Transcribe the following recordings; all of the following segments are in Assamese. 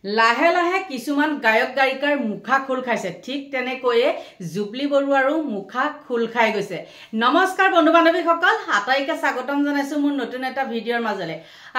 লাহে লাহে কিছুমান গায়ক গায়িকাৰ মুখা খোল খাইছে ঠিক তেনেকৈয়ে জুবলি বৰুৱাৰো মুখা খোল খাই গৈছে। নমস্কাৰ বন্ধু বান্ধৱীসকল, আটাইকে স্বাগতম জনাইছো মোৰ নতুন এটা ভিডিঅ'ৰ মাজলে।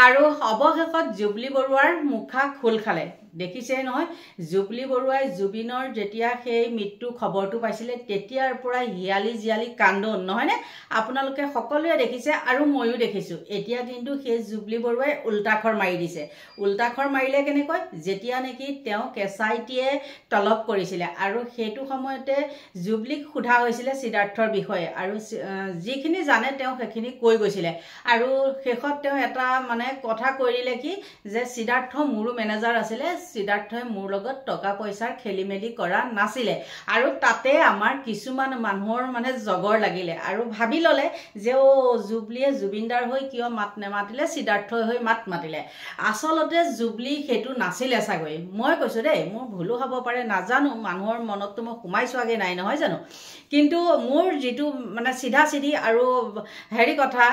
আৰু অৱশেষত জুবলি বৰুৱাৰ মুখা খোল খালে। দেখিছে নহয়, জুবলি বৰুৱাই জুবিনৰ যেতিয়া সেই মৃত্যু খবৰটো পাইছিলে তেতিয়াৰ পৰা হিয়ালি জিয়ালি কান্দোন নহয়নে, আপোনালোকে সকলোৱে দেখিছে আৰু ময়ো দেখিছো। এতিয়া কিন্তু সেই জুবলি বৰুৱাই উল্টাখৰ মাৰি দিছে। উল্টাখৰ মাৰিলে কেনেকৈ, যেতিয়া নেকি তেওঁ কেঁচাইটিয়ে তলব কৰিছিলে আৰু সেইটো সময়তে জুবলিক সোধা হৈছিলে সিদ্ধাৰ্থৰ বিষয়ে আৰু যিখিনি জানে তেওঁ সেইখিনি কৈ গৈছিলে আৰু শেষত তেওঁ এটা কথা কৈ দিলে কি যে সিদ্ধাৰ্থ মোৰো মেনেজাৰ আছিলে, সিদ্ধাৰ্থই মোৰ লগত টকা পইচাৰ খেলি মেলি কৰা নাছিলে আৰু তাতে আমাৰ কিছুমান মানুহৰ জগৰ লাগিলে আৰু ভাবি ললে যে জুবলিয়ে জুবিনদাৰ হৈ কিয় মাত নেমাতিলে, সিদ্ধাৰ্থই হৈ মাত মাতিলে। আচলতে জুবলি সেইটো নাছিলে চাগৈ, মই কৈছো দেই, মোৰ ভুলো হ'ব পাৰে নাজানো, মানুহৰ মনততো মই সোমাই চোৱাগে নাই নহয় জানো। কিন্তু মোৰ যিটো চিধা চিধি আৰু হেৰি কথা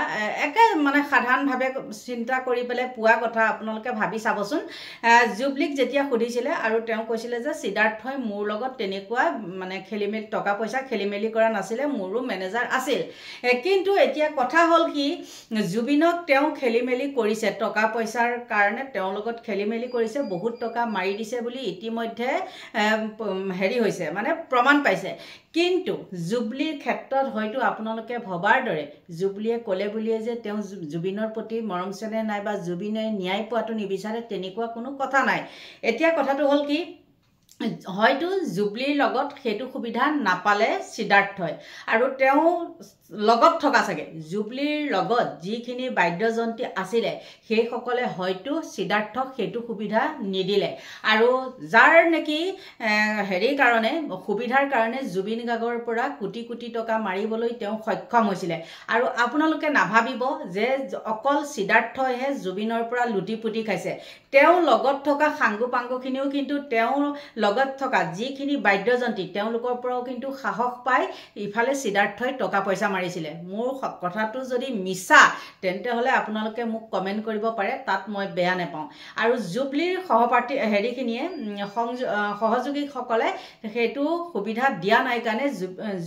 একে সাধাৰণভাৱে চিন্তা কৰি পেলাই পোৱা কথা আপোনালোকে ভাবি চাবচোন। জুবলিক যেতিয়া সুধিছিলে আৰু তেওঁ কৈছিলে যে সিদ্ধাৰ্থই মোৰ লগত তেনেকুৱা খেলি মেলি টকা পইচা খেলি মেলি কৰা নাছিলে, মোৰো মেনেজাৰ আছিল। কিন্তু এতিয়া কথা হ'ল কি, জুবিনক তেওঁ খেলি মেলি কৰিছে, টকা পইচাৰ কাৰণে তেওঁৰ লগত খেলি মেলি কৰিছে, বহুত টকা মাৰি দিছে বুলি ইতিমধ্যে হেৰি হৈছে প্ৰমাণ পাইছে। কিন্তু জুবলিৰ ক্ষেত্ৰত হয়তো আপোনালোকে ভবাৰ দৰে জুবলিয়ে ক'লে বুলিয়ে যে তেওঁ জুবিনৰ প্ৰতি মৰম চেনেহ নাই বা জুবিনে ন্যায় পোৱাটো নিবিচাৰে তেনেকুৱা কোনো কথা নাই। এতিয়া কথাটো হ'ল কি, হয়তো জুবলিৰ লগত সেইটো সুবিধা নাপালে সিদ্ধাৰ্থই আৰু তেওঁ লগত থকা চাগে জুবলিৰ লগত যিখিনি বাদ্যযন্ত্ৰী আছিলে সেইসকলে হয়তো সিদ্ধাৰ্থক সেইটো সুবিধা নিদিলে আৰু যাৰ নেকি হেৰিৰ কাৰণে সুবিধাৰ কাৰণে জুবিন গাৰ্গৰ পৰা কোটি কোটি টকা মাৰিবলৈ তেওঁ সক্ষম হৈছিলে। আৰু আপোনালোকে নাভাবিব যে অকল সিদ্ধাৰ্থইহে জুবিনৰ পৰা লুটি পুটি খাইছে, তেওঁ লগত থকা সাংগু পাংগুখিনিও কিন্তু তেওঁৰ লগত থকা যিখিনি বাদ্যযন্ত্ৰী তেওঁলোকৰ পৰাও কিন্তু সাহস পাই ইফালে সিদ্ধাৰ্থই টকা পইচা মাৰিছিলে। মোৰ কথাটো যদি মিছা তেন্তে হ'লে আপোনালোকে মোক কমেণ্ট কৰিব পাৰে, তাত মই বেয়া নাপাওঁ। আৰু জুবলিৰ সহপাঠী হেৰিখিনিয়ে সহযোগীসকলে সেইটো সুবিধা দিয়া নাই কাৰণে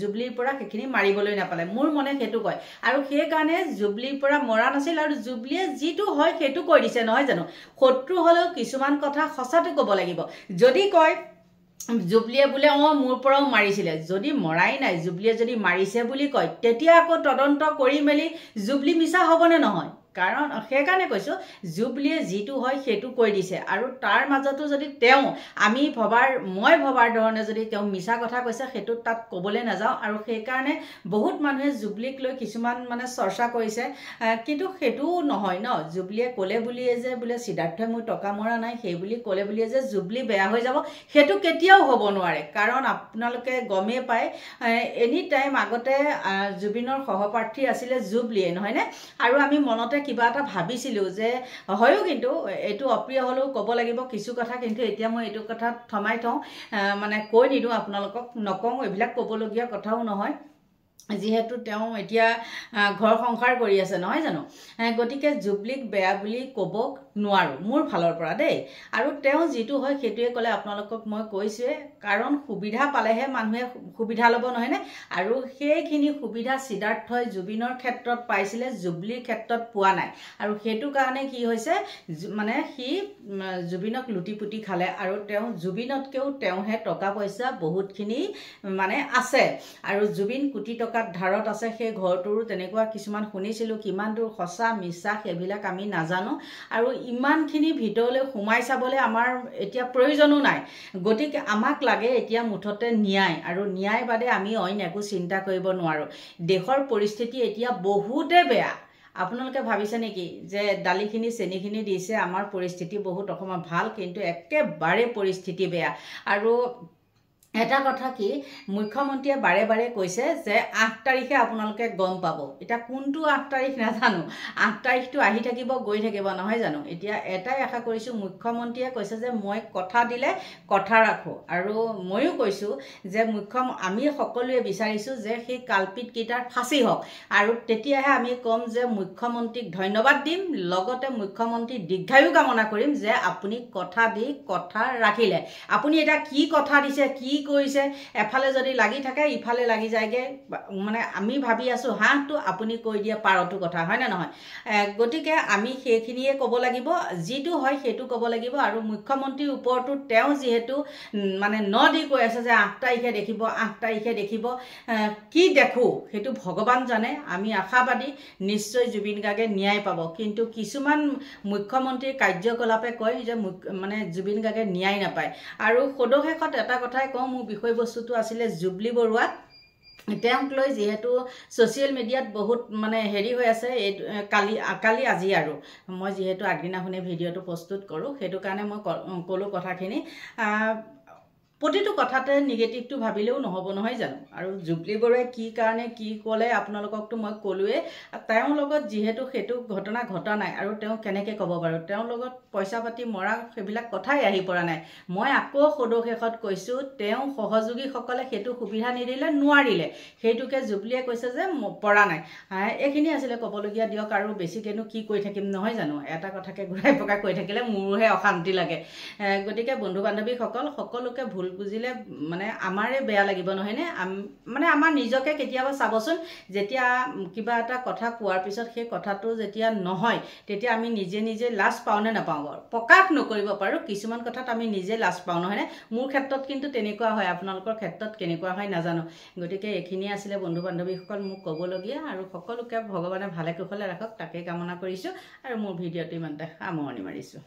জুবলিৰ পৰা সেইখিনি মাৰিবলৈ নাপালে, মোৰ মনে সেইটো কয়। আৰু সেইকাৰণে জুবলিৰ পৰা মৰা নাছিল আৰু জুবলিয়ে যিটো হয় সেইটো কৈ দিছে নহয় জানো। শত্ৰু হ'লেও কিছুমান কথা সঁচাটো ক'ব লাগিব। যদি কয় জুবলিয়ে বোলে মোৰ পৰাও মাৰিছিলে, যদি মৰাই নাই জুবলিয়ে যদি মাৰিছে বুলি কয় তেতিয়া আকৌ তদন্ত কৰি মেলি জুবলি মিছা হ'বনে নহয়। কাৰণ সেইকাৰণে কৈছোঁ জুবলিয়ে যিটো হয় সেইটো কৈ দিছে আৰু তাৰ মাজতো যদি তেওঁ মই ভবাৰ ধৰণে যদি তেওঁ মিছা কথা কৈছে সেইটো তাত ক'বলৈ নাযাওঁ। আৰু সেইকাৰণে বহুত মানুহে জুবলিক লৈ কিছুমান চৰ্চা কৰিছে, কিন্তু সেইটোও নহয় ন। জুবলিয়ে ক'লে বুলিয়ে যে বোলে সিদ্ধাৰ্থই মোৰ টকা মৰা নাই সেই বুলি ক'লে বুলিয়ে যে জুবলি বেয়া হৈ যাব সেইটো কেতিয়াও হ'ব নোৱাৰে। কাৰণ আপোনালোকে গমেই পায় এনি টাইম আগতে জুবিনৰ সহপাঠী আছিলে জুবলিয়ে নহয়নে। আৰু আমি মনতে কিবা এটা ভাবিছিলোঁ যে হয়ো, কিন্তু এইটো অপ্ৰিয় হ'লেও ক'ব লাগিব কিছু কথা, কিন্তু এতিয়া মই এইটো কথা থমাই থওঁ, কৈ নিদিওঁ আপোনালোকক, নকওঁ, এইবিলাক ক'বলগীয়া কথাও নহয় যিহেতু তেওঁ এতিয়া ঘৰ সংসাৰ কৰি আছে নহয় জানো। গতিকে জুবলিক বেয়া বুলি ক'ব নোৱাৰোঁ মোৰ ফালৰ পৰা দেই। আৰু তেওঁ যিটো হয় সেইটোৱে ক'লে আপোনালোকক মই কৈছোৱে, কাৰণ সুবিধা পালেহে মানুহে সুবিধা ল'ব নহয়নে। আৰু সেইখিনি সুবিধা সিদ্ধাৰ্থই জুবিনৰ ক্ষেত্ৰত পাইছিলে, জুবলিৰ ক্ষেত্ৰত পোৱা নাই। আৰু সেইটো কাৰণে কি হৈছে সি জুবিনক লুটি পুটি খালে আৰু তেওঁ জুবিনতকেও তেওঁহে টকা পইচা বহুতখিনি আছে আৰু জুবিন কোটি টকাত ধাৰত আছে। সেই ঘৰটোৰো তেনেকুৱা কিছুমান শুনিছিলোঁ, কিমান দূৰ সঁচা মিছা সেইবিলাক আমি নাজানো আৰু ইমানখিনি ভিতৰলৈ সোমাই চাবলৈ আমাৰ এতিয়া প্ৰয়োজনো নাই। গতিকে আমাক লাগে এতিয়া মুঠতে ন্যায়, আৰু ন্যায় বাদে আমি অইন একো চিন্তা কৰিব নোৱাৰোঁ। দেশৰ পৰিস্থিতি এতিয়া বহুতে বেয়া। আপোনালোকে ভাবিছে নেকি যে দালিখিনি চেনিখিনি দিছে আমাৰ পৰিস্থিতি বহুত অকণমান ভাল, কিন্তু একেবাৰে পৰিস্থিতি বেয়া। আৰু এটা কথা কি মুখ্যমন্ত্ৰীয়ে বাৰে বাৰে কৈছে যে 8 তাৰিখে আপোনালোকে গম পাব এতিয়া কোনটো 8 তাৰিখ নাজানো 8 তাৰিখটো আহি থাকিব গৈ থাকিব নহয় জানো এতিয়া এটাই আশা কৰিছো মুখ্যমন্ত্ৰীয়ে কৈছে যে মই কথা দিলে কথা ৰাখো আৰু ময়ো কৈছো যে আমি সকলোৱে বিচাৰিছো যে সেই কালপিত কিটাৰ ফাঁসি হওক আৰু তেতিয়াহে আমি কম যে মুখ্যমন্ত্ৰীক ধন্যবাদ দিম লগতে মুখ্যমন্ত্ৰী দীৰ্ঘায়ু কামনা কৰিম যে আপুনি কথা দি কথা ৰাখিলে আপুনি এটা কি কথা দিছে কি কৈছে এফালে যদি লাগি থাকে ইফালে লাগি যায়গে মানে আমি ভাবি আছো হাঁহটো আপুনি কৈ দিয়া পাৰটো কথা হয় না নহয় গতিকে আমি সেইখিনিয়ে ক'ব লাগিব যিটো হয় সেইটো ক'ব লাগিব আৰু মুখ্যমন্ত্ৰীৰ ওপৰতো তেওঁ যেহেতু মানে নদি কৈ আছে যে 8 তাৰিখে দেখিব 8 তাৰিখে দেখিব কি দেখো সেইটো ভগৱান জানে আমি আশাবাদী নিশ্চয় জুবিন গাৰ্গে ন্যায় পাব কিন্তু কিছুমান মুখ্যমন্ত্ৰীৰ কাৰ্যকলাপে কয় যে মানে জুবিন গাৰ্গে ন্যায় নাপায় আৰু সদশেষত এটা কথাই কওঁ মোৰ বিষয়বস্তুটো আছিলে জুবলি বৰুৱা তেওঁক লৈ যেহেতু সোশ্যাল মিডিয়াত বহুত মানে হেৰি হৈ আছে কালি আজি আৰু মই যেহেতু আগদিনাখনে ভিডিঅ'টো প্ৰস্তুত কৰোঁ সেইটো কাৰণে মই ক'লো কথাখিনি প্ৰতিটো কথাতে নিগেটিভটো ভাবিলেও নহব নহয় জানো আৰু জুবলি বৰুৱাই কি কাৰণে কি ক'লে আপোনালোককটো মই ক'লোৱে তেওঁৰ লগত যেহেতু সেইটো ঘটনা ঘটা নাই আৰু তেওঁ কেনেকৈ ক'ব বাৰু তেওঁৰ লগত পইচা পাতি মৰা সেইবিলাক কথাই আহি পৰা নাই মই আকৌ সদশেষত কৈছোঁ তেওঁ সহযোগীসকলে সেইটো সুবিধা নিদিলে নোৱাৰিলে সেইটোকে জুবলিয়ে কৈছে যে পৰা নাই এইখিনি আছিলে ক'বলগীয়া দিয়ক আৰু বেছিকেনো কি কৈ থাকিম নহয় জানো এটা কথাকে ঘূৰাই পকাই কৈ থাকিলে মোৰহে অশান্তি লাগে গতিকে বন্ধু বান্ধৱীসকল সকলোকে ভুল বুজিলে মানে আমাৰে বেয়া লাগিব নহয় নে মানে আমাৰ নিজকে কেতিয়াবা চাবচোন যেতিয়া কিবা এটা কথা কোৱাৰ পিছত সেই কথাটো যেতিয়া নহয় তেতিয়া আমি নিজে নিজে লাজ পাও নে নাপাও প্ৰকাশ নকৰিব পাৰো কিছুমান কথাত আমি নিজে লাজ পাও নহয় নে মোৰ ক্ষেত্ৰত কিন্তু তেনেকুৱা হয় আপোনালোকৰ ক্ষেত্ৰত কেনেকুৱা হয় নাজানো গতিকে এইখিনি আছিলে বন্ধু বান্ধৱীসকল মোক ক'বলগীয়া আৰু সকলোকে ভগৱানে ভালে কুশলে ৰাখক তাকে কামনা কৰিছো আৰু মোৰ ভিডিঅ'টো ইমানতে সামৰণি মাৰিছো